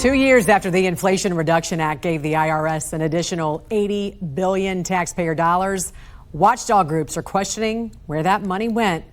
2 years after the Inflation Reduction Act gave the IRS an additional $80 billion taxpayer dollars, watchdog groups are questioning where that money went.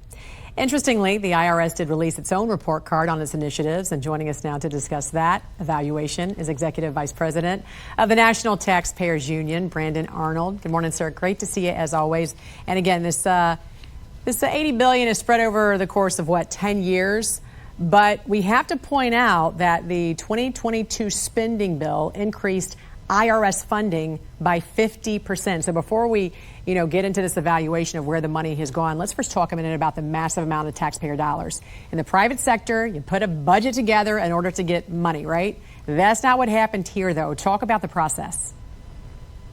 Interestingly, the IRS did release its own report card on its initiatives, and joining us now to discuss that evaluation is Executive Vice President of the National Taxpayers Union, Brandon Arnold. Good morning, sir. Great to see you as always. And again, this $80 billion is spread over the course of 10 years. But we have to point out that the 2022 spending bill increased IRS funding by 50%. So before we, get into this evaluation of where the money has gone, let's first talk a minute about the massive amount of taxpayer dollars. In the private sector, you put a budget together in order to get money, right? That's not what happened here, though. Talk about the process.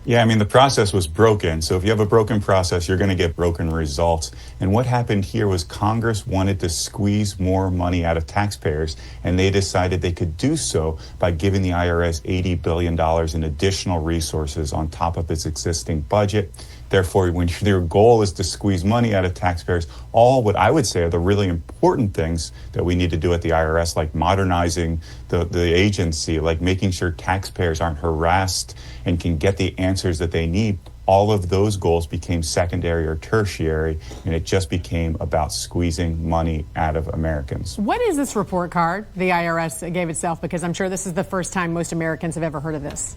Yeah, the process was broken. So if you have a broken process, you're going to get broken results. And what happened here was Congress wanted to squeeze more money out of taxpayers, and they decided they could do so by giving the IRS $80 billion in additional resources on top of its existing budget. Therefore, when their goal is to squeeze money out of taxpayers, all what I would say are the really important things that we need to do at the IRS, like modernizing the agency, like making sure taxpayers aren't harassed and can get the answers that they need. All of those goals became secondary or tertiary, and it just became about squeezing money out of Americans. What is this report card the IRS gave itself? Because I'm sure this is the first time most Americans have ever heard of this.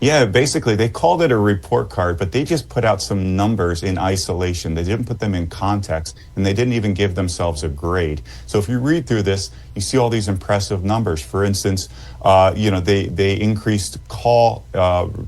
Yeah, basically, they called it a report card, but they just put out some numbers in isolation. They didn't put them in context, and they didn't even give themselves a grade. So if you read through this, you see all these impressive numbers. For instance, they increased call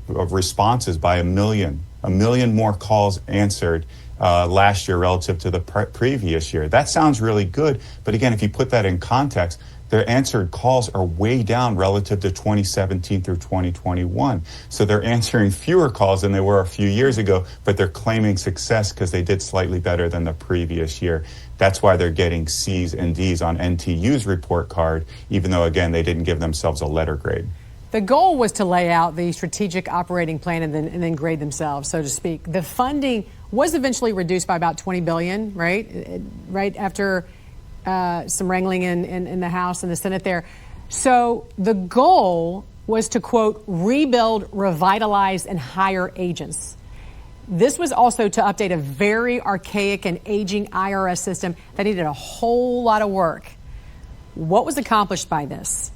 responses by 1 million. 1 million more calls answered last year relative to the previous year. That sounds really good, but again, if you put that in context, their answered calls are way down relative to 2017 through 2021. So they're answering fewer calls than they were a few years ago, but they're claiming success because they did slightly better than the previous year. That's why they're getting C's and D's on NTU's report card, even though, again, they didn't give themselves a letter grade. The goal was to lay out the strategic operating plan and then grade themselves, so to speak. The funding was eventually reduced by about $20 billion, right? Right after some wrangling in the House and the Senate there. So the goal was to, quote, rebuild, revitalize, and hire agents. This was also to update a very archaic and aging IRS system that needed a whole lot of work. What was accomplished by this?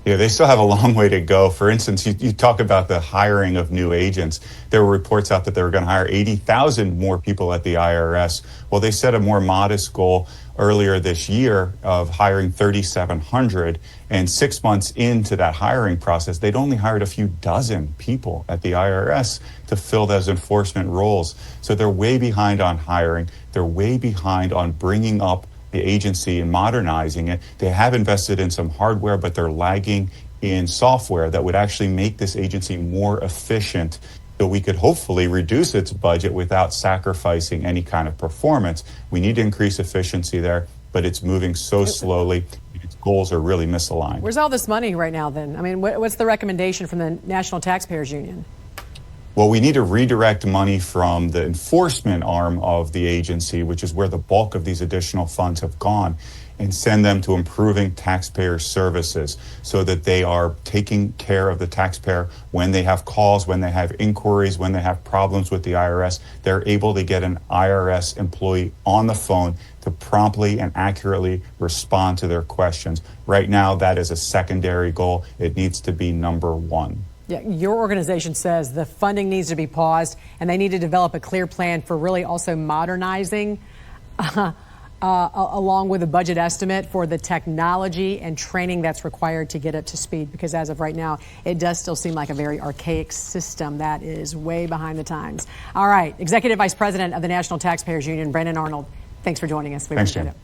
Yeah, they still have a long way to go. For instance, you talk about the hiring of new agents. There were reports out that they were going to hire 80,000 more people at the IRS. Well, they set a more modest goal earlier this year of hiring 3,700. And 6 months into that hiring process, they'd only hired a few dozen people at the IRS to fill those enforcement roles. So they're way behind on hiring. They're way behind on bringing up the agency and modernizing it. They have invested in some hardware, but they're lagging in software that would actually make this agency more efficient, so we could hopefully reduce its budget without sacrificing any kind of performance. We need to increase efficiency there, but it's moving so slowly. Its goals are really misaligned. Where's all this money right now then? What's the recommendation from the National Taxpayers Union? Well, we need to redirect money from the enforcement arm of the agency, which is where the bulk of these additional funds have gone, and send them to improving taxpayer services so that they are taking care of the taxpayer when they have calls, when they have inquiries, when they have problems with the IRS. They're able to get an IRS employee on the phone to promptly and accurately respond to their questions. Right now, that is a secondary goal. It needs to be number one. Yeah, your organization says the funding needs to be paused, and they need to develop a clear plan for really also modernizing, along with a budget estimate for the technology and training that's required to get up to speed. Because as of right now, it does still seem like a very archaic system that is way behind the times. All right, Executive Vice President of the National Taxpayers Union, Brandon Arnold, thanks for joining us. We appreciate it.